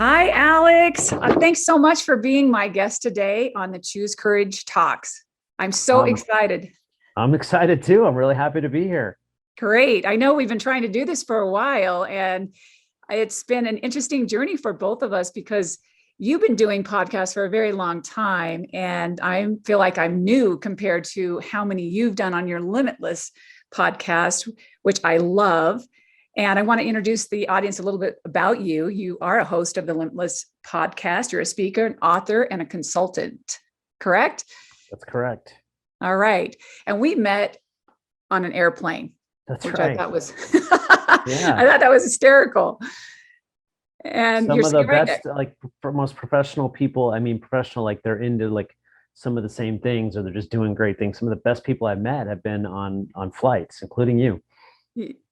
Hi, Alex. Thanks so much for being my guest today on the Choose Courage Talks. I'm so Um, excited. I'm excited too. I'm really happy to be here. Great. I know we've been trying to do this for a while, and it's been an interesting journey for both of us because you've been doing podcasts for a very long time, and I feel like I'm new compared to how many you've done on your Limitless podcast, which I love. And I want to introduce the audience a little bit about you. You are a host of the Limitless Podcast. You're a speaker, an author, and a consultant, correct? That's correct. All right. And we met on an airplane, That's which I right. thought was Yeah. I thought that was hysterical. And Some you're of the right. best, like most professional people, I mean, professional, like they're into like some of the same things or they're just doing great things. Some of the best people I've met have been on flights, including you.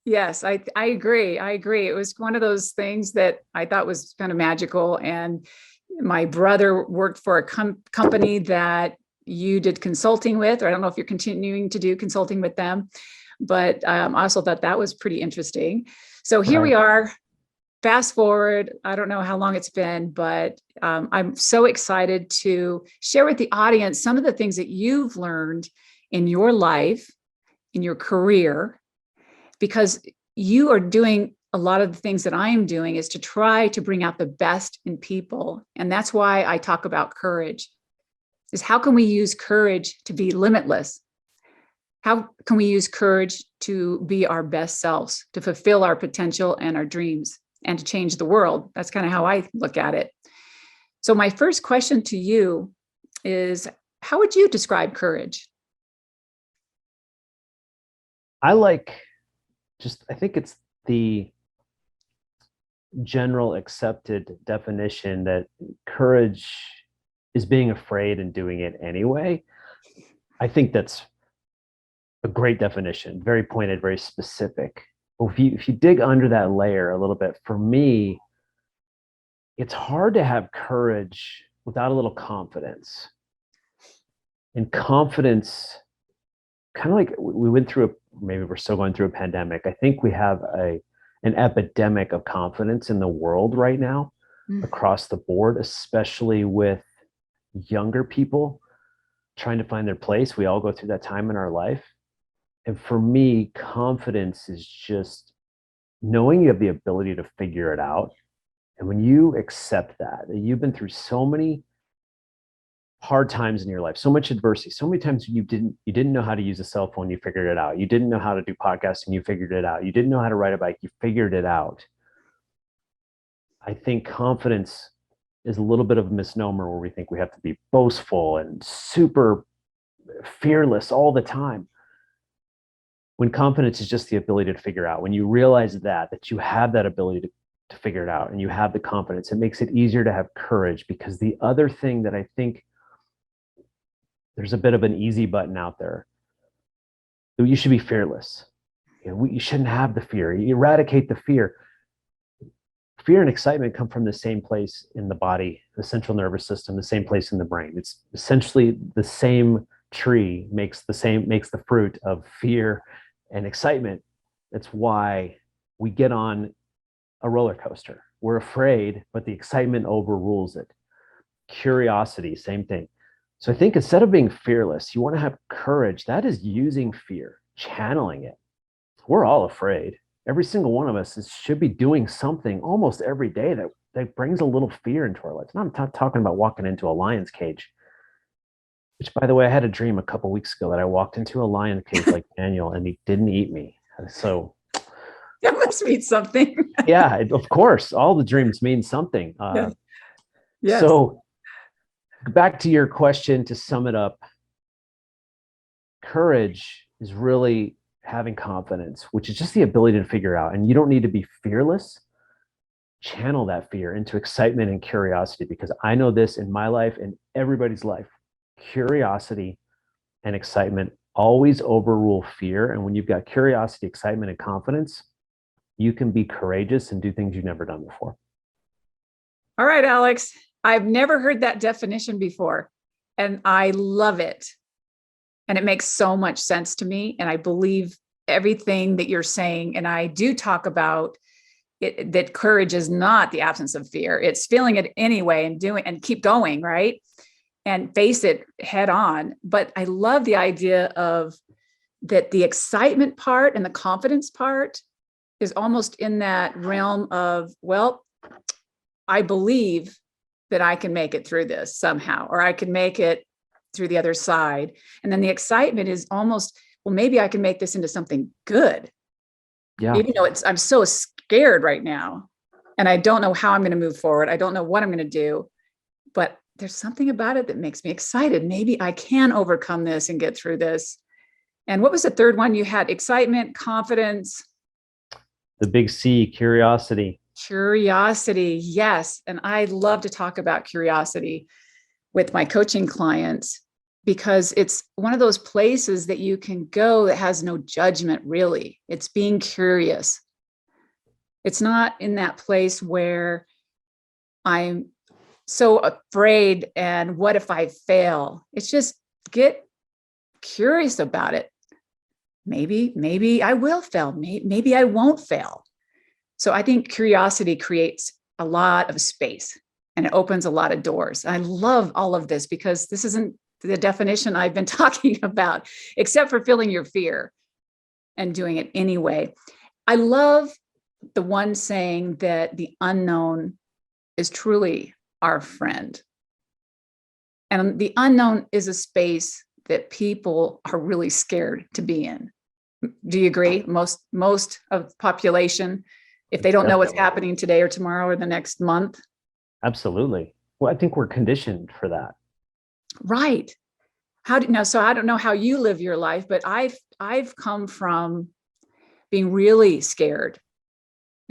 Yes, I agree. I agree. It was one of those things that I thought was kind of magical. And my brother worked for a company that you did consulting with, or I don't know if you're continuing to do consulting with them, but I also thought that was pretty interesting. So here we Right. are. Fast forward, I don't know how long it's been, but I'm so excited to share with the audience some of the things that you've learned in your life, in your career, because you are doing a lot of the things that I am doing is to try to bring out the best in people. And that's why I talk about courage, is how can we use courage to be limitless? How can we use courage to be our best selves, to fulfill our potential and our dreams, and to change the world? That's kind of how I look at it. So my first question to you is, how would you describe courage? I like I think it's the general accepted definition that courage is being afraid and doing it anyway. I think that's a great definition, very pointed, very specific. But if you dig under that layer a little bit, for me, it's hard to have courage without a little confidence. And confidence, kind of like we went through maybe we're still going through a pandemic. I think we have an epidemic of confidence in the world right now across the board, especially with younger people trying to find their place. We all go through that time in our life. And for me, confidence is just knowing you have the ability to figure it out. And when you accept that you've been through so many hard times in your life, so much adversity, so many times you didn't know how to use a cell phone, you figured it out. You didn't know how to do podcasting, you figured it out. You didn't know how to ride a bike, you figured it out. I think confidence is a little bit of a misnomer where we think we have to be boastful and super fearless all the time, when confidence is just the ability to figure out. When you realize that you have that ability to figure it out and you have the confidence, it makes it easier to have courage. Because the other thing that I think there's a bit of an easy button out there, you should be fearless. You shouldn't have the fear. You eradicate the fear. Fear and excitement come from the same place in the body, the central nervous system, the same place in the brain. It's essentially the same tree makes the fruit of fear and excitement. That's why we get on a roller coaster. We're afraid, but the excitement overrules it. Curiosity, same thing. So I think instead of being fearless, you want to have courage. That is using fear, channeling it. We're all afraid. Every single one of us should be doing something almost every day that brings a little fear into our lives. And I'm not talking about walking into a lion's cage, which, by the way, I had a dream a couple weeks ago that I walked into a lion cage like Daniel and he didn't eat me. So That must mean something. yeah, of course, all the dreams mean something. Yes. Yes. So back to your question, to sum it up, courage is really having confidence, which is just the ability to figure out. And you don't need to be fearless. Channel that fear into excitement and curiosity, because I know this in my life and everybody's life. Curiosity and excitement always overrule fear. And when you've got curiosity, excitement, and confidence, you can be courageous and do things you've never done before. All right, Alex. I've never heard that definition before, and I love it. And it makes so much sense to me. And I believe everything that you're saying. And I do talk about that courage is not the absence of fear. It's feeling it anyway and doing and keep going, right? And face it head on. But I love the idea of that the excitement part and the confidence part is almost in that realm of, well, I believe that I can make it through this somehow, or I can make it through the other side. And then the excitement is almost, well, maybe I can make this into something good. Yeah. Even though I'm so scared right now and I don't know how I'm going to move forward. I don't know what I'm going to do, but there's something about it that makes me excited. Maybe I can overcome this and get through this. And what was the third one you had? Excitement, confidence. The big C, curiosity. Curiosity. Yes. And I love to talk about curiosity with my coaching clients because it's one of those places that you can go that has no judgment, really. It's being curious. It's not in that place where I'm so afraid and what if I fail? It's just get curious about it. Maybe I will fail. Maybe I won't fail. So I think curiosity creates a lot of space and it opens a lot of doors. I love all of this because this isn't the definition I've been talking about, except for feeling your fear and doing it anyway. I love the one saying that the unknown is truly our friend. And the unknown is a space that people are really scared to be in. Do you agree? Most of the population, if they don't know what's happening today or tomorrow or the next month. Absolutely. Well, I think we're conditioned for that. Right. So I don't know how you live your life, but I've come from being really scared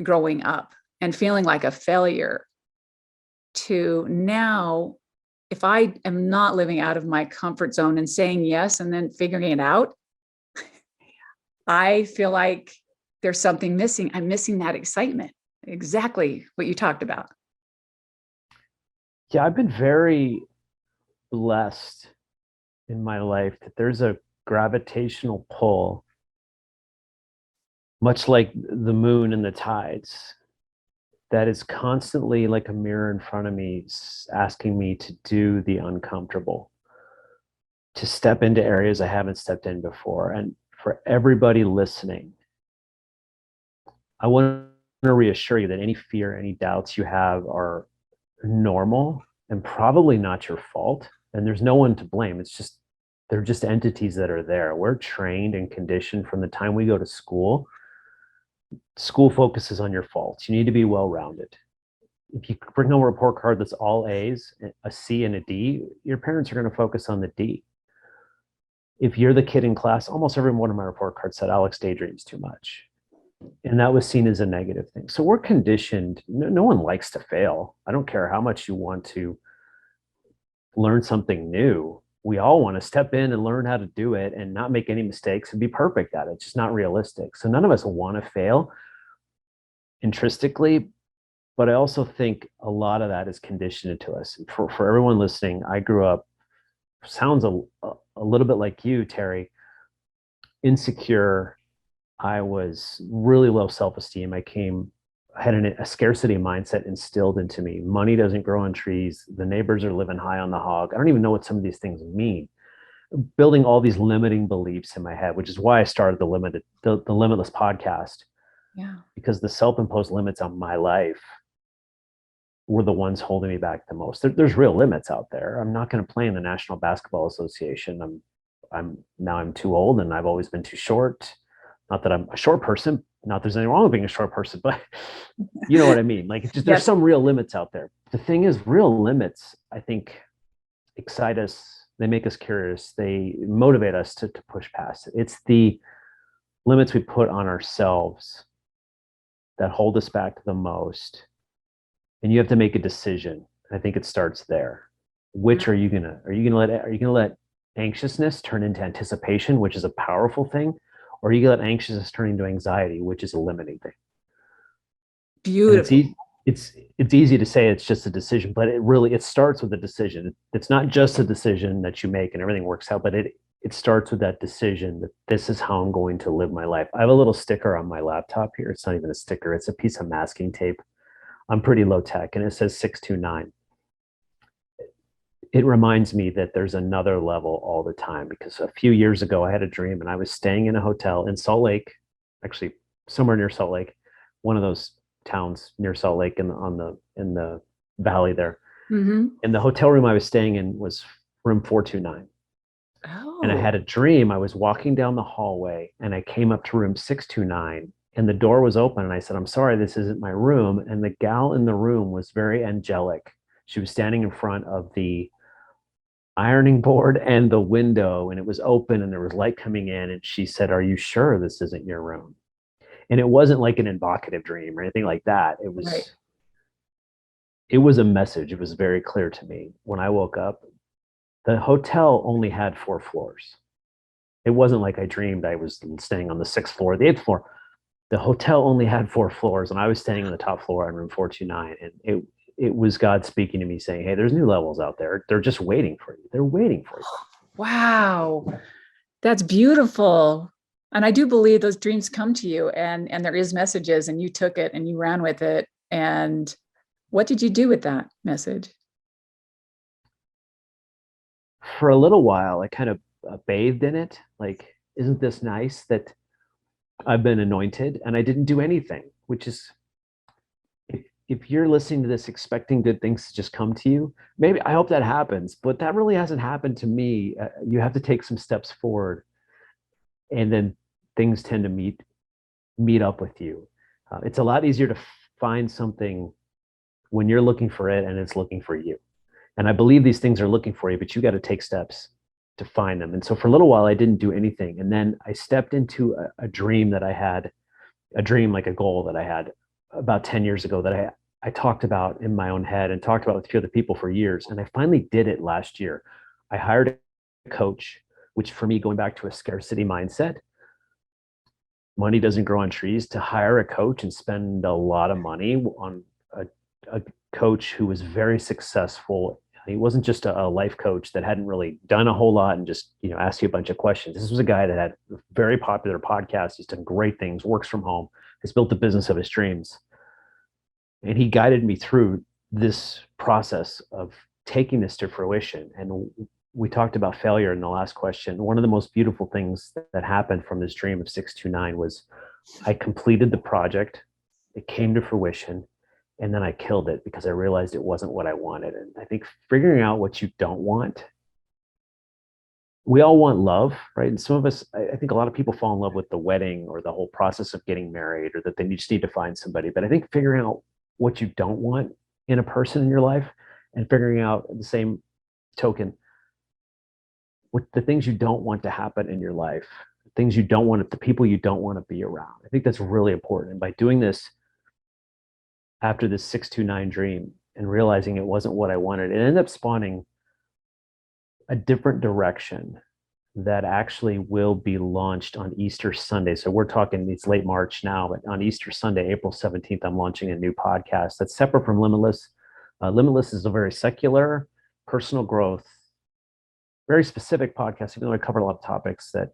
growing up and feeling like a failure to now, if I am not living out of my comfort zone and saying yes and then figuring it out, I feel like there's something missing. I'm missing that excitement. Exactly what you talked about. Yeah, I've been very blessed in my life that there's a gravitational pull, much like the moon and the tides, that is constantly like a mirror in front of me, asking me to do the uncomfortable, to step into areas I haven't stepped in before. And for everybody listening, I want to reassure you that any fear, any doubts you have are normal and probably not your fault. And there's no one to blame. They're just entities that are there. We're trained and conditioned from the time we go to school. School focuses on your faults. You need to be well-rounded. If you bring home a report card that's all A's, a C and a D, your parents are going to focus on the D. If you're the kid in class, almost every one of my report cards said Alex daydreams too much. And that was seen as a negative thing. So we're conditioned. No one likes to fail. I don't care how much you want to learn something new. We all want to step in and learn how to do it and not make any mistakes and be perfect at it. It's just not realistic. So none of us want to fail intrinsically, but I also think a lot of that is conditioned to us. For everyone listening, I grew up, sounds a little bit like you, Terry, insecure. I was really low self-esteem. I had a scarcity mindset instilled into me. Money doesn't grow on trees. The neighbors are living high on the hog. I don't even know what some of these things mean. Building all these limiting beliefs in my head, which is why I started the Limitless Podcast. Yeah. Because the self-imposed limits on my life were the ones holding me back the most. There's real limits out there. I'm not going to play in the National Basketball Association. I'm too old and I've always been too short. Not that I'm a short person, not there's anything wrong with being a short person, but you know what I mean? Like, there's Yes. some real limits out there. The thing is, real limits, I think, excite us. They make us curious. They motivate us to push past it. It's the limits we put on ourselves that hold us back the most. And you have to make a decision. I think it starts there. Which are you gonna let anxiousness turn into anticipation, which is a powerful thing? Or are you gonna let anxiousness turn into anxiety, which is a limiting thing? Beautiful. It's easy to say it's just a decision, but it starts with a decision. It's not just a decision that you make and everything works out, but it it starts with that decision that this is how I'm going to live my life. I have a little sticker on my laptop here. It's not even a sticker, it's a piece of masking tape. I'm pretty low tech, and it says 629. It reminds me that there's another level all the time, because a few years ago I had a dream and I was staying in a hotel in Salt Lake, actually somewhere near Salt Lake, one of those towns near Salt Lake in the valley there. Mm-hmm. And the hotel room I was staying in was room 429. And I Oh, had a dream. I was walking down the hallway and I came up to room 629 and the door was open. And I said, "I'm sorry, this isn't my room." And the gal in the room was very angelic. She was standing in front of the ironing board and the window, and it was open and there was light coming in. And she said, "Are you sure this isn't your room?" And it wasn't like an invocative dream or anything like that. right. It was a message. It was very clear to me when I woke up. The hotel only had 4 floors. It wasn't like I dreamed I was staying on the 6th floor, the 8th floor. The hotel only had 4 floors, and I was staying on the top floor on room 429. And it was God speaking to me saying, "Hey, there's new levels out there. They're just waiting for you. They're waiting for you." Wow. That's beautiful. And I do believe those dreams come to you and there is messages and you took it and you ran with it. And what did you do with that message? For a little while, I kind of bathed in it. Like, isn't this nice that I've been anointed and I didn't do anything? Which is, if you're listening to this expecting good things to just come to you, maybe I hope that happens, but that really hasn't happened to me. You have to take some steps forward, and then things tend to meet up with you. It's a lot easier to find something when you're looking for it and it's looking for you. And I believe these things are looking for you, but you got to take steps to find them. And so for a little while, I didn't do anything. And then I stepped into a dream that I had, a dream, like a goal that I had about 10 years ago, that I talked about in my own head and talked about with a few other people for years. And I finally did it last year. I hired a coach, which for me, going back to a scarcity mindset, money doesn't grow on trees. To hire a coach and spend a lot of money on a coach who was very successful. He wasn't just a life coach that hadn't really done a whole lot and just, asked you a bunch of questions. This was a guy that had a very popular podcast. He's done great things, works from home, has built the business of his dreams. And he guided me through this process of taking this to fruition. And we talked about failure in the last question. One of the most beautiful things that happened from this dream of 629 was I completed the project. It came to fruition. And then I killed it because I realized it wasn't what I wanted. And I think figuring out what you don't want, we all want love, right? And some of us, I think a lot of people fall in love with the wedding or the whole process of getting married, or that they just need to find somebody. But I think figuring out what you don't want in a person in your life, and figuring out the same token, what the things you don't want to happen in your life, things you don't want, the people you don't want to be around. I think that's really important. And by doing this, after this 629 dream and realizing it wasn't what I wanted, it ended up spawning a different direction that actually will be launched on Easter Sunday. So we're talking, it's late March now, but on Easter Sunday, April 17th, I'm launching a new podcast that's separate from Limitless. Limitless is a very secular, personal growth, very specific podcast, even though I cover a lot of topics, that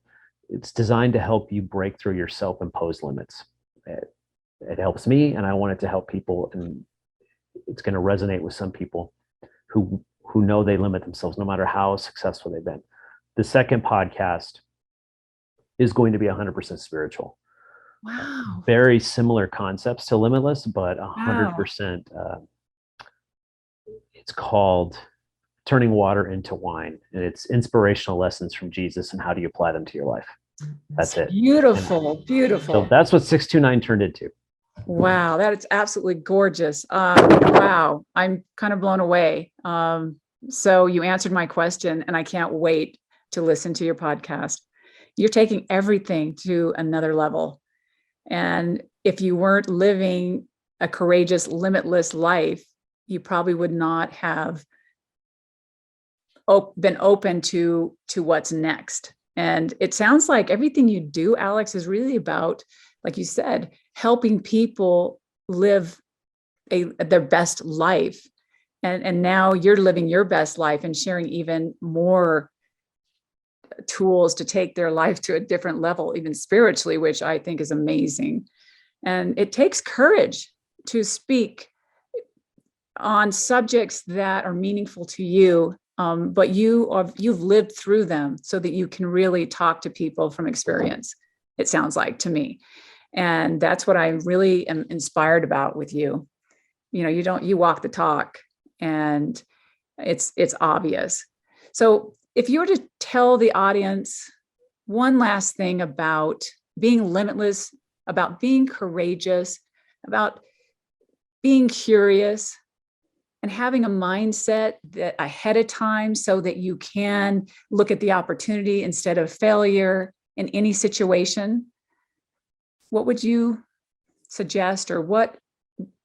it's designed to help you break through your self-imposed limits. It helps me, and I want it to help people, and it's going to resonate with some people who know they limit themselves no matter how successful they've been. The second podcast is going to be 100% spiritual. Wow. Very similar concepts to Limitless, but Wow. 100%. It's called Turning Water into Wine, and it's inspirational lessons from Jesus and how do you apply them to your life. That's it. Beautiful. And Beautiful. so that's what 629 turned into. Wow, that is absolutely gorgeous. Wow, I'm kind of blown away. So you answered my question, and I can't wait to listen to your podcast. You're taking everything to another level. And if you weren't living a courageous, limitless life, you probably would not have been open to what's next. And it sounds like everything you do, Alex, is really about, like you said, helping people live their best life. And now you're living your best life and sharing even more tools to take their life to a different level, even spiritually, which I think is amazing. And it takes courage to speak on subjects that are meaningful to you, but you've lived through them so that you can really talk to people from experience. It sounds like to me, and that's what I really am inspired about with you. You walk the talk, and it's obvious. So if you were to tell the audience one last thing about being limitless, about being courageous, about being curious, and having a mindset that ahead of time so that you can look at the opportunity instead of failure in any situation, what would you suggest, or what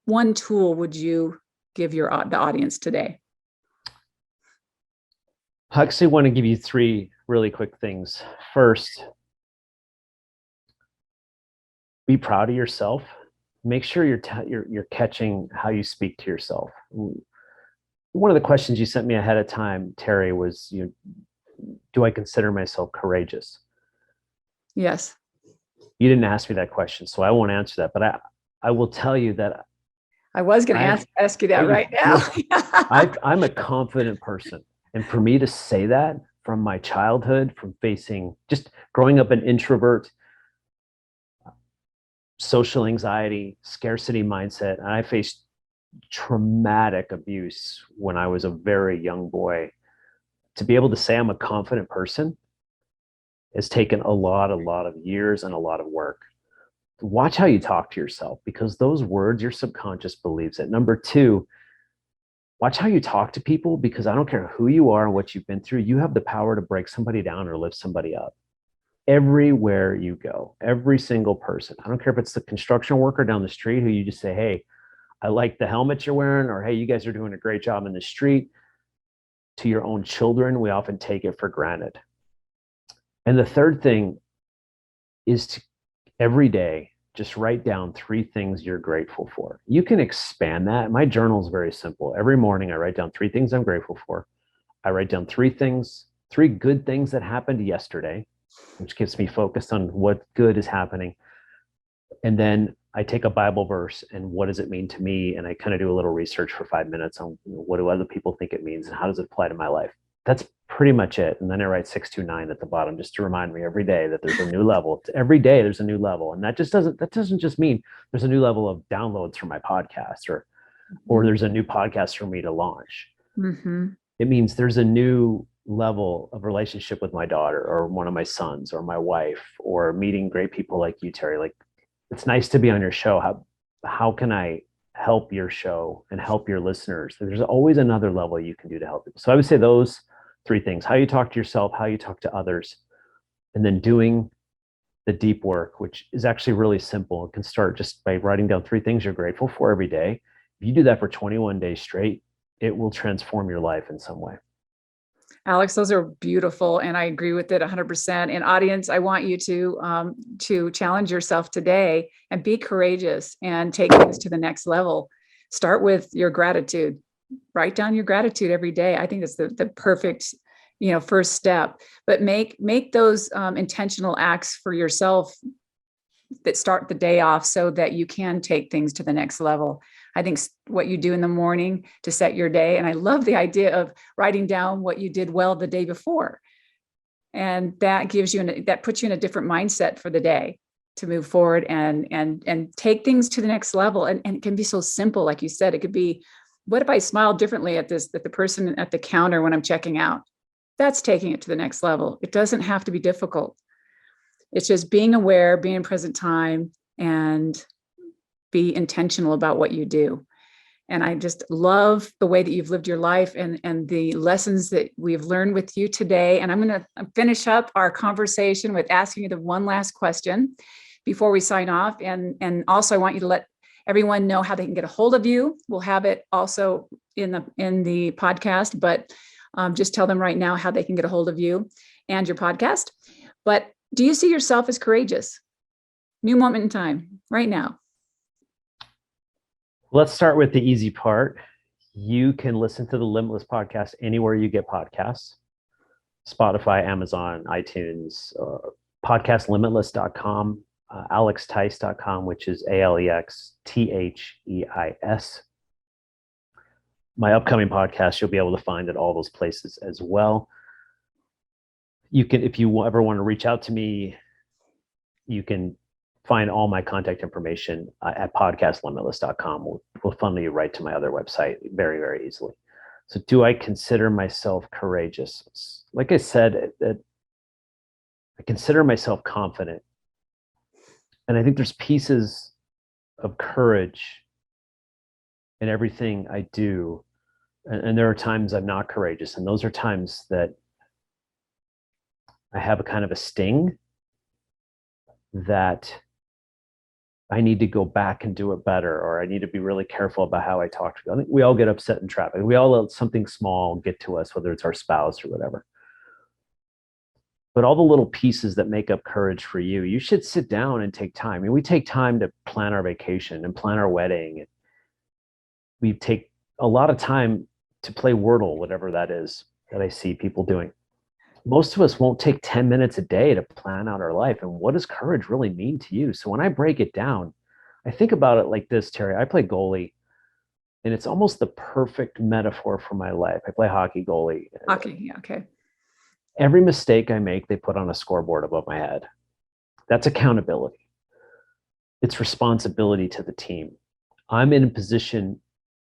one tool would you give the audience today? I actually want to give you three really quick things. First, be proud of yourself. Make sure you're catching how you speak to yourself. One of the questions you sent me ahead of time, Terry, was, do I consider myself courageous? Yes. You didn't ask me that question, so I won't answer that. But I will tell you that I was going to ask you that right now. I'm a confident person. And for me to say that from my childhood, from facing just growing up an introvert, social anxiety, scarcity mindset, and I faced traumatic abuse when I was a very young boy. To be able to say I'm a confident person has taken a lot of years and a lot of work. Watch how you talk to yourself, because those words, your subconscious believes it. Number two, watch how you talk to people, because I don't care who you are and what you've been through, you have the power to break somebody down or lift somebody up. Everywhere you go, every single person, I don't care if it's the construction worker down the street who you just say, hey, I like the helmet you're wearing, or hey, you guys are doing a great job in the street. To your own children, we often take it for granted. And the third thing is to every day just write down three things you're grateful for. You can expand that. My journal is very simple. Every morning I write down three things I'm grateful for. I write down three good things that happened yesterday, which keeps me focused on what good is happening. And then I take a Bible verse and what does it mean to me? And I kind of do a little research for 5 minutes on what do other people think it means and how does it apply to my life? That's pretty much it. And then I write 629 at the bottom just to remind me every day that there's a new level. Every day there's a new level. And that doesn't just mean there's a new level of downloads for my podcast or there's a new podcast for me to launch. Mm-hmm. It means there's a new level of relationship with my daughter or one of my sons or my wife, or meeting great people like you, Terry. Like, it's nice to be on your show. How can I help your show and help your listeners? There's always another level you can do to help people. So I would say those three things: how you talk to yourself, how you talk to others, and then doing the deep work, which is actually really simple. It can start just by writing down three things you're grateful for every day. If you do that for 21 days straight, it will transform your life in some way. Alex, those are beautiful, and I agree with it 100%. And audience, I want you to challenge yourself today and be courageous and take things to the next level. Start with your gratitude. Write down your gratitude every day. I think that's the perfect, first step. But make those intentional acts for yourself that start the day off so that you can take things to the next level. I think what you do in the morning to set your day. And I love the idea of writing down what you did well the day before. And that gives you, that puts you in a different mindset for the day to move forward and take things to the next level. And it can be so simple. Like you said, it could be, what if I smiled differently at the person at the counter when I'm checking out? That's taking it to the next level. It doesn't have to be difficult. It's just being aware, being in present time, and be intentional about what you do. And I just love the way that you've lived your life and the lessons that we've learned with you today. And I'm going to finish up our conversation with asking you the one last question before we sign off. And also I want you to let everyone know how they can get a hold of you. We'll have it also in the podcast, but just tell them right now how they can get a hold of you and your podcast. But do you see yourself as courageous? New moment in time, right now. Let's start with the easy part. You can listen to the Limitless Podcast anywhere you get podcasts. Spotify, Amazon, iTunes, podcastlimitless.com, alextheis.com, which is AlexTheis. My upcoming podcast, you'll be able to find at all those places as well. You can, if you ever want to reach out to me, you can find all my contact information at podcastlimitless.com. We'll funnel you right to my other website very, very easily. So do I consider myself courageous? Like I said, I consider myself confident. And I think there's pieces of courage in everything I do. And there are times I'm not courageous. And those are times that I have a kind of a sting that I need to go back and do it better, or I need to be really careful about how I talk to people. I think we all get upset in traffic. We all let something small get to us, whether it's our spouse or whatever. But all the little pieces that make up courage for you, you should sit down and take time. I mean, we take time to plan our vacation and plan our wedding. We take a lot of time to play Wordle, whatever that is that I see people doing. Most of us won't take 10 minutes a day to plan out our life. And what does courage really mean to you? So when I break it down, I think about it like this, Terry. I play goalie, and it's almost the perfect metaphor for my life. I play hockey goalie. Hockey, yeah, okay. Every mistake I make, they put on a scoreboard above my head. That's accountability. It's responsibility to the team. I'm in a position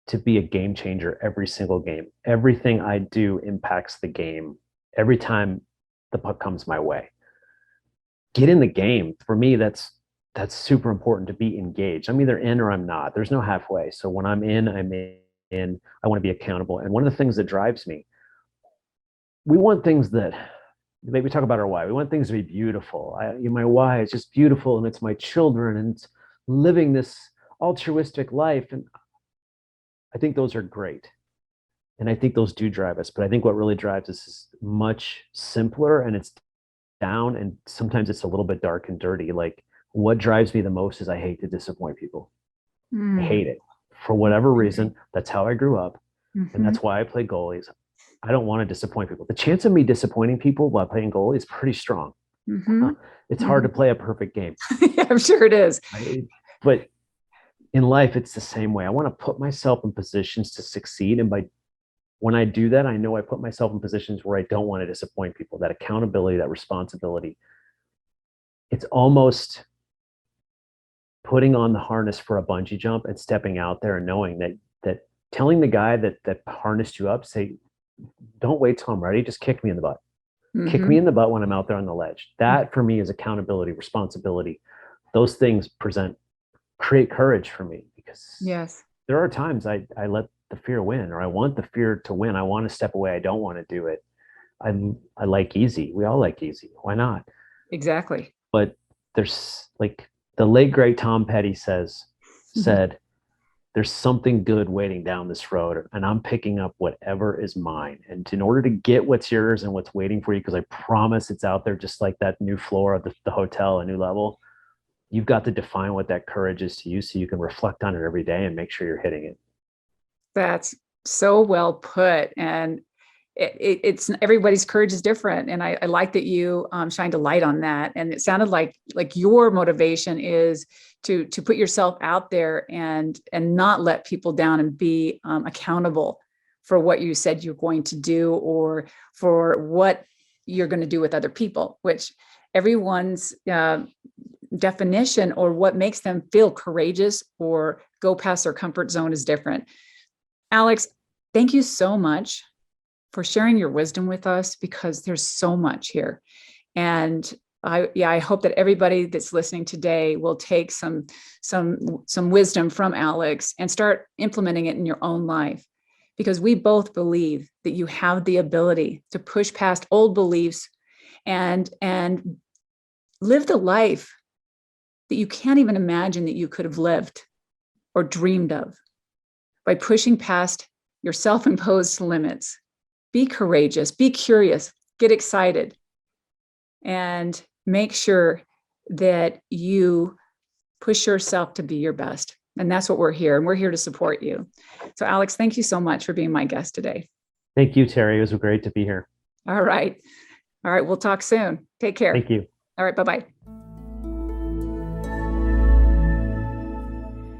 to be a game changer every single game. Everything I do impacts the game every time the puck comes my way. Get in the game. For me, that's super important, to be engaged. I'm either in or I'm not. There's no halfway. So when I'm in, I'm in. I want to be accountable. And one of the things that drives me, we want things that, maybe talk about our why. We want things to be beautiful. My why is just beautiful, and it's my children, and it's living this altruistic life. And I think those are great. And I think those do drive us. But I think what really drives us is much simpler, and it's down, and sometimes it's a little bit dark and dirty. Like, what drives me the most is I hate to disappoint people. I hate it. For whatever reason, that's how I grew up. And that's why I play goalies. I don't want to disappoint people. The chance of me disappointing people while playing goalie is pretty strong. It's hard to play a perfect game. Yeah, I'm sure it is. But in life, it's the same way. I want to put myself in positions to succeed. And when I do that, I know I put myself in positions where I don't want to disappoint people. That accountability, that responsibility. It's almost putting on the harness for a bungee jump and stepping out there and knowing that telling the guy that harnessed you up, say, don't wait till I'm ready, just kick me in the butt. Kick me in the butt when I'm out there on the ledge. That for me is accountability, responsibility. Those things create courage for me, because there are times I let the fear win, or I want the fear to win. I want to step away. I don't want to do it. I like easy. We all like easy. Why not? Exactly. But there's, like the late great Tom Petty said, there's something good waiting down this road, and I'm picking up whatever is mine. And in order to get what's yours and what's waiting for you, because I promise it's out there, just like that new floor of the hotel, a new level, you've got to define what that courage is to you, so you can reflect on it every day and make sure you're hitting it. That's so well put. And it's everybody's courage is different. And I like that you shined a light on that. And it sounded like your motivation is to put yourself out there and not let people down, and be accountable for what you said you're going to do, or for what you're going to do with other people, which everyone's definition or what makes them feel courageous or go past their comfort zone is different. Alex, thank you so much for sharing your wisdom with us, because there's so much here. And I hope that everybody that's listening today will take some wisdom from Alex and start implementing it in your own life, because we both believe that you have the ability to push past old beliefs and live the life that you can't even imagine that you could have lived or dreamed of, by pushing past your self-imposed limits. Be courageous, be curious, get excited, and make sure that you push yourself to be your best. And that's what we're here. And we're here to support you. So Alex, thank you so much for being my guest today. Thank you, Terry. It was great to be here. All right. All right. We'll talk soon. Take care. Thank you. All right. Bye-bye.